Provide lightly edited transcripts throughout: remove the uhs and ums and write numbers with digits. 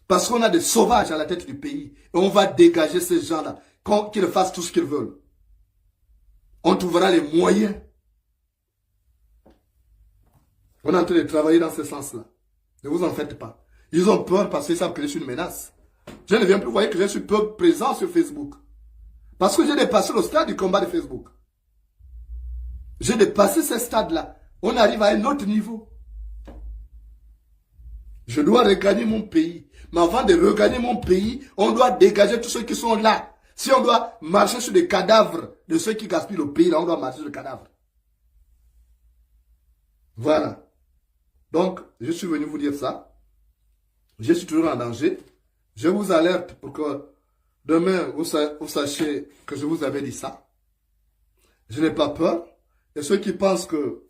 Parce qu'on a des sauvages à la tête du pays. Et on va dégager ces gens-là, qu'ils fassent tout ce qu'ils veulent. On trouvera les moyens. On est en train de travailler dans ce sens-là. Ne vous en faites pas. Ils ont peur parce qu'ils savent que je suis une menace. Je ne viens plus voir que je suis peu présent sur Facebook. Parce que j'ai dépassé le stade du combat de Facebook. J'ai dépassé ce stade-là. On arrive à un autre niveau. Je dois regagner mon pays. Mais avant de regagner mon pays, on doit dégager tous ceux qui sont là. Si on doit marcher sur des cadavres de ceux qui gaspillent le pays, là, on doit marcher sur des cadavres. Voilà. Donc, je suis venu vous dire ça. Je suis toujours en danger. Je vous alerte pour que demain, vous sachiez que je vous avais dit ça. Je n'ai pas peur. Et ceux qui pensent que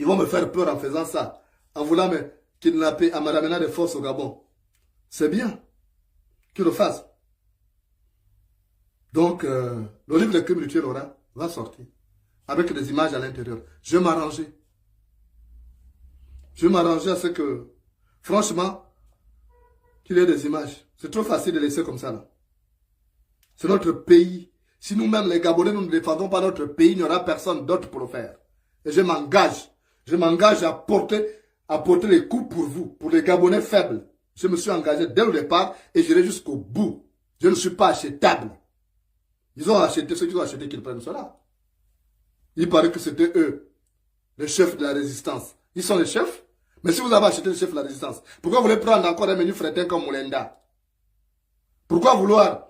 ils vont me faire peur en faisant ça, en voulant me kidnapper, en me ramenant de force au Gabon, c'est bien qu'ils le fassent. Donc, le livre de crime rituel va sortir avec des images à l'intérieur. Je vais m'arranger. Je vais m'arranger à ce que, franchement, qu'il y ait des images. C'est trop facile de laisser comme ça, là. C'est notre pays. Si nous-mêmes, les Gabonais, nous ne défendons pas notre pays, il n'y aura personne d'autre pour le faire. Et je m'engage. Je m'engage à porter les coups pour vous, pour les Gabonais faibles. Je me suis engagé dès le départ et j'irai jusqu'au bout. Je ne suis pas achetable. Ils ont acheté, ceux qui ont acheté qu'ils prennent cela. Il paraît que c'était eux, les chefs de la résistance. Ils sont les chefs. Mais si vous avez acheté le chef de la résistance, pourquoi vous voulez prendre encore un menu fretin comme Moulenda? Pourquoi vouloir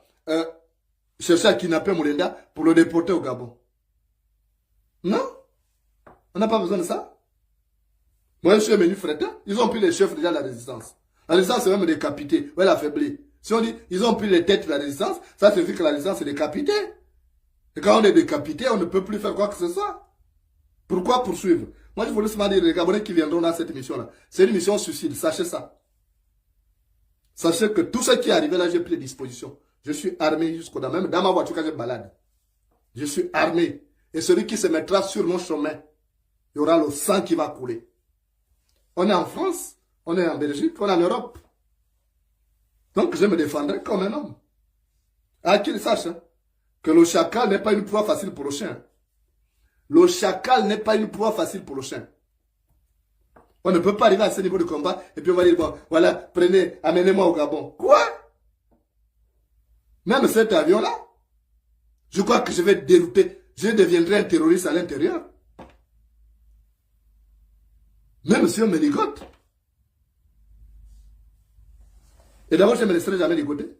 chercher à kidnapper Moulenda pour le déporter au Gabon? Non? On n'a pas besoin de ça. Moi, je suis un menu fretin. Ils ont pris les chefs déjà de la résistance. La résistance est même décapitée. Ouais, elle a affaibli. Si on dit, ils ont pris les têtes de la résistance, ça signifie que la résistance est décapitée. Et quand on est décapité, on ne peut plus faire quoi que ce soit. Pourquoi poursuivre? Moi, je voulais seulement dire, les Gabonais qui viendront dans cette mission-là, c'est une mission suicide, sachez ça. Sachez que tout ce qui est arrivé là, j'ai pris les dispositions. Je suis armé jusqu'au dents. Même dans ma voiture, quand je balade, je suis armé. Et celui qui se mettra sur mon chemin, il y aura le sang qui va couler. On est en France, on est en Belgique, on est en Europe. Donc, je me défendrai comme un homme. À qu'il sache que le chacal n'est pas une proie facile pour le chien. Le chacal n'est pas une proie facile pour le chien. On ne peut pas arriver à ce niveau de combat et puis on va dire, bon, voilà, prenez, amenez-moi au Gabon. Quoi? Même cet avion-là, je crois que je vais dérouter, je deviendrai un terroriste à l'intérieur. Même si on me ligote. Et d'abord, je ne me laisserai jamais ligoter.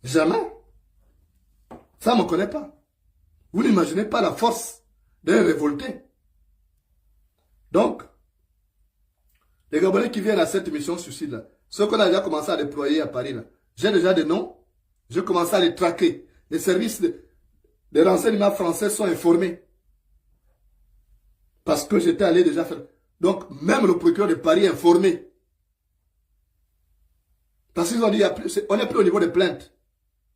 Jamais. Ça ne me connaît pas. Vous n'imaginez pas la force d'un révolté. Donc, les Gabonais qui viennent à cette mission suicide-là, ceux qu'on a déjà commencé à déployer à Paris, là, j'ai déjà des noms, je commence à les traquer. Les services de renseignement français sont informés. Parce que j'étais allé déjà faire. Donc, même le procureur de Paris est informé. Parce qu'ils ont dit, on n'est plus au niveau des plaintes.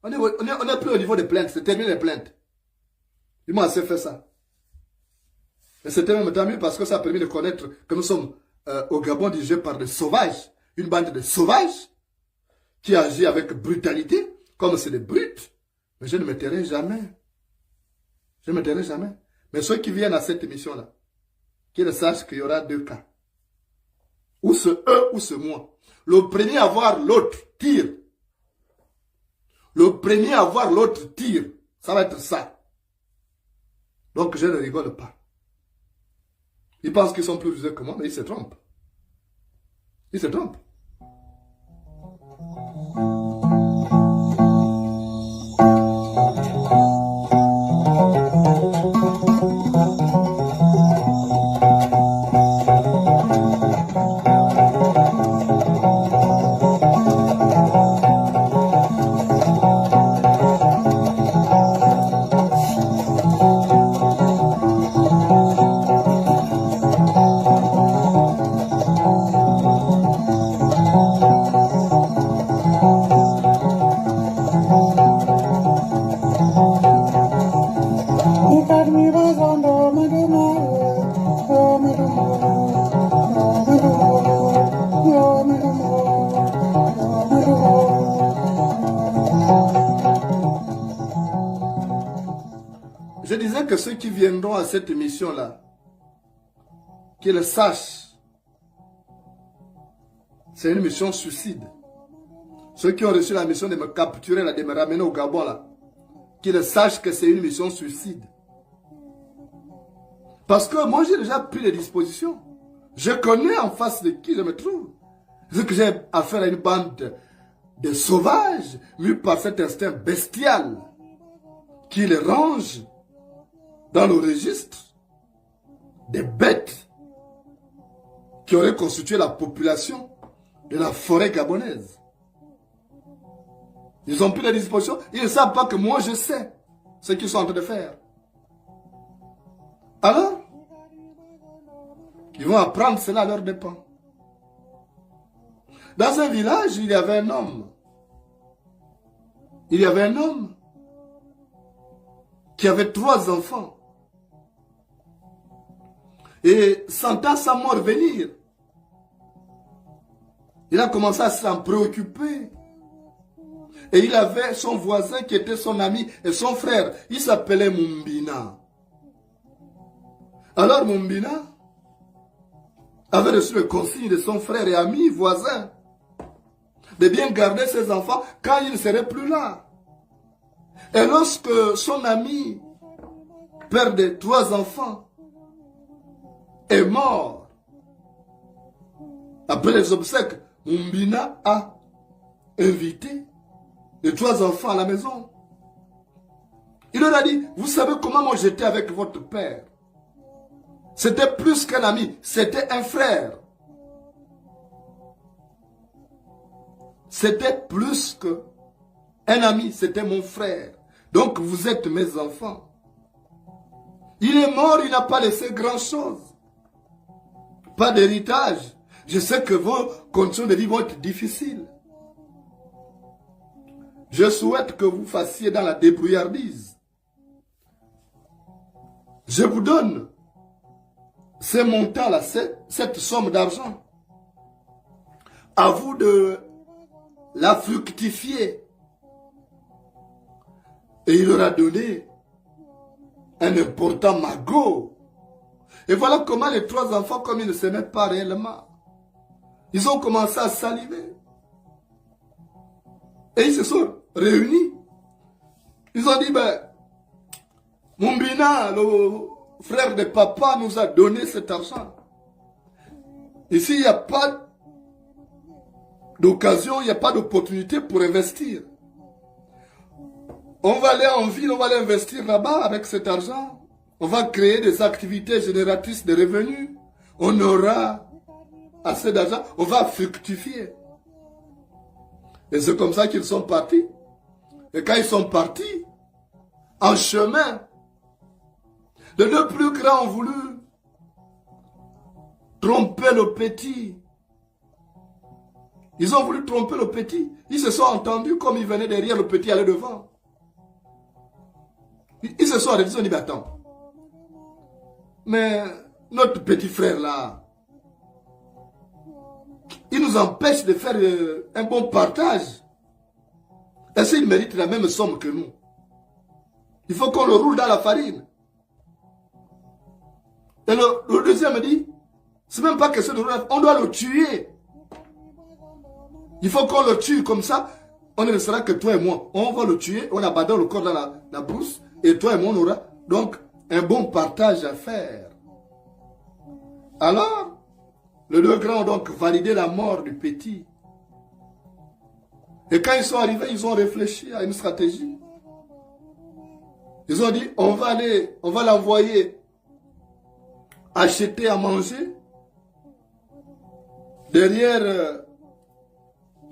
On n'est plus au niveau des plaintes, c'est terminé les plaintes. Ils m'ont assez fait ça. Et c'était même tant mieux parce que ça a permis de connaître que nous sommes au Gabon dirigé par des sauvages. Une bande de sauvages qui agit avec brutalité, comme c'est des brutes. Mais je ne me tairai jamais. Je ne me tairai jamais. Mais ceux qui viennent à cette émission-là, qu'ils sachent qu'il y aura deux cas. Ou c'est eux ou c'est moi. Le premier à voir l'autre tire. Le premier à voir l'autre tire. Ça va être ça. Donc je ne rigole pas. Ils pensent qu'ils sont plus vieux que moi, mais ils se trompent. Ils se trompent. Oh, voudrais que ceux qui viendront à cette émission-là, qu'ils sachent, c'est une mission suicide. Ceux qui ont reçu la mission de me capturer, là, de me ramener au Gabon, là, qu'ils sachent que c'est une mission suicide. Parce que moi, j'ai déjà pris les dispositions. Je connais en face de qui je me trouve. C'est que j'ai affaire à une bande de sauvages, mus par cet instinct bestial, qui les range dans le registre des bêtes qui auraient constitué la population de la forêt gabonaise. Ils ont pris les dispositions, ils ne savent pas que moi je sais ce qu'ils sont en train de faire. Alors, ils vont apprendre cela à leur dépens. Dans un village, il y avait un homme. Il y avait un homme qui avait 3 enfants. Et sentant sa mort venir, il a commencé à s'en préoccuper. Et il avait son voisin qui était son ami et son frère. Il s'appelait Mumbina. Alors Mumbina avait reçu le consigne de son frère et ami, voisin, de bien garder ses enfants quand il ne serait plus là. Et lorsque son ami, père de 3 enfants, est mort, après les obsèques, Mumbina a invité les 3 enfants à la maison. Il leur a dit, vous savez comment moi j'étais avec votre père? C'était plus qu'un ami, c'était un frère. C'était plus qu'un ami, c'était mon frère. Donc vous êtes mes enfants. Il est mort, il n'a pas laissé grand-chose. Pas d'héritage. Je sais que vos conditions de vie vont être difficiles. Je souhaite que vous fassiez dans la débrouillardise. Je vous donne ces montants-là, cette somme d'argent. À vous de la fructifier. Et il leur a donné un important magot. Et voilà comment les 3 enfants, comme ils ne s'aimaient pas réellement, ils ont commencé à saliver. Et ils se sont réunis. Ils ont dit, ben, Mumbina, le frère de papa, nous a donné cet argent. Ici, il n'y a pas d'occasion, il n'y a pas d'opportunité pour investir. On va aller en ville, on va aller investir là-bas avec cet argent. On va créer des activités génératrices de revenus. On aura assez d'argent, on va fructifier. Et c'est comme ça qu'ils sont partis. Et quand ils sont partis, en chemin, les 2 plus grands ont voulu tromper le petit. Ils ont voulu tromper le petit. Ils se sont entendus comme ils venaient derrière, le petit allait devant. Ils se sont arrêtés, ils ont dit, mais attends. Mais notre petit frère là, il nous empêche de faire un bon partage. Est-ce qu'il mérite la même somme que nous? Il faut qu'on le roule dans la farine. Et le deuxième dit, c'est même pas question de rouler, on doit le tuer. Il faut qu'on le tue comme ça, on ne sera que toi et moi. On va le tuer, on abandonne le corps dans la brousse, et toi et moi on aura donc un bon partage à faire. Alors, les 2 grands ont donc validé la mort du petit. Et quand ils sont arrivés, ils ont réfléchi à une stratégie. Ils ont dit, on va l'envoyer acheter à manger. Derrière,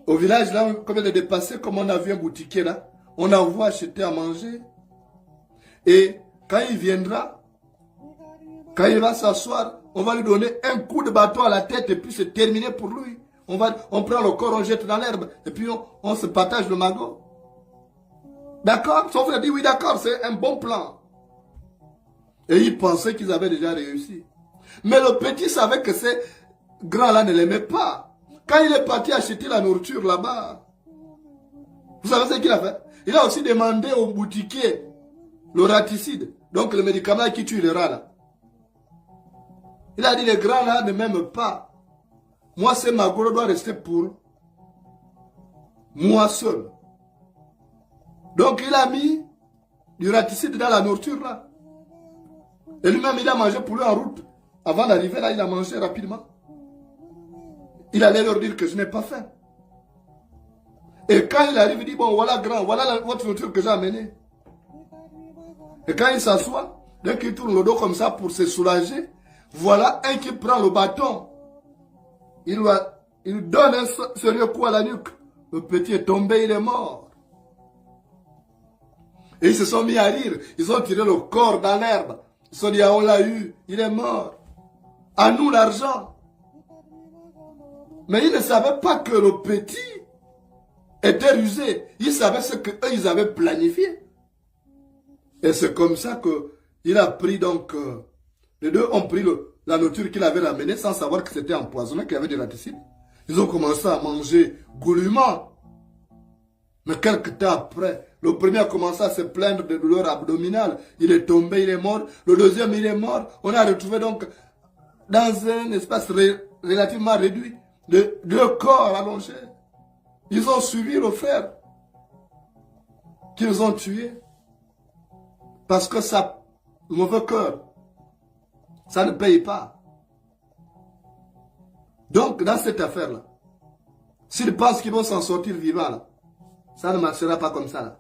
au village, là, comme il est dépassé, comme on a vu un boutiquier là, on envoie acheter à manger. Et quand il viendra, quand il va s'asseoir, on va lui donner un coup de bâton à la tête et puis c'est terminé pour lui. On prend le corps, on jette dans l'herbe et puis on se partage le magot. D'accord? Son frère dit oui, d'accord, c'est un bon plan. Et il pensait qu'ils avaient déjà réussi. Mais le petit savait que ces grands-là ne l'aimaient pas. Quand il est parti acheter la nourriture là-bas, vous savez ce qu'il a fait? Il a aussi demandé au boutiquier le raticide Donc le médicament qui tue les rats là. Il a dit les grands là ne m'aiment pas. Moi c'est Magoro doit rester pour moi seul. Donc il a mis du raticide dans la nourriture là. Et lui-même il a mangé pour lui en route. Avant d'arriver là, il a mangé rapidement. Il allait leur dire que je n'ai pas faim. Et quand il arrive, il dit, bon, voilà grand, voilà votre nourriture que j'ai amenée. Et quand il s'assoit, dès qu'il tourne le dos comme ça pour se soulager, voilà un qui prend le bâton. Il donne un sérieux coup à la nuque. Le petit est tombé, il est mort. Et ils se sont mis à rire. Ils ont tiré le corps dans l'herbe. Ils se sont dit, ah, on l'a eu, il est mort. À nous l'argent. Mais ils ne savaient pas que le petit était rusé. Ils savaient ce qu'eux, ils avaient planifié. Et c'est comme ça qu'il a pris donc... les deux ont pris la nourriture qu'il avait ramenée sans savoir que c'était empoisonné, qu'il y avait des raticides. Ils ont commencé à manger goulûment. Mais quelques temps après, le premier a commencé à se plaindre de douleurs abdominales. Il est tombé, il est mort. Le deuxième, il est mort. On a retrouvé donc dans un espace relativement réduit deux corps allongés. Ils ont suivi le frère qu'ils ont tué. Parce que ça, le mauvais cœur, ça ne paye pas. Donc, dans cette affaire-là, s'ils pensent qu'ils vont s'en sortir vivants, là, ça ne marchera pas comme ça. Là.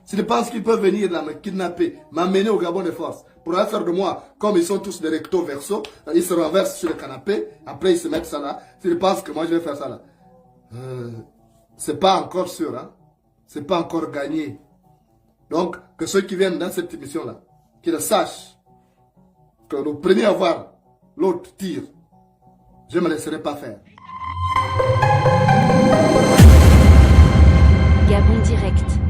S'ils pensent qu'ils peuvent venir là, me kidnapper, m'amener au Gabon de force, pour aller faire de moi, comme ils sont tous des recto verso, ils se renversent sur le canapé, après ils se mettent ça là. S'ils pensent que moi je vais faire ça là, c'est pas encore sûr, hein. C'est pas encore gagné. Donc, que ceux qui viennent dans cette émission là, qu'ils sachent que le premier à voir l'autre tire, je ne me laisserai pas faire. Gabon direct.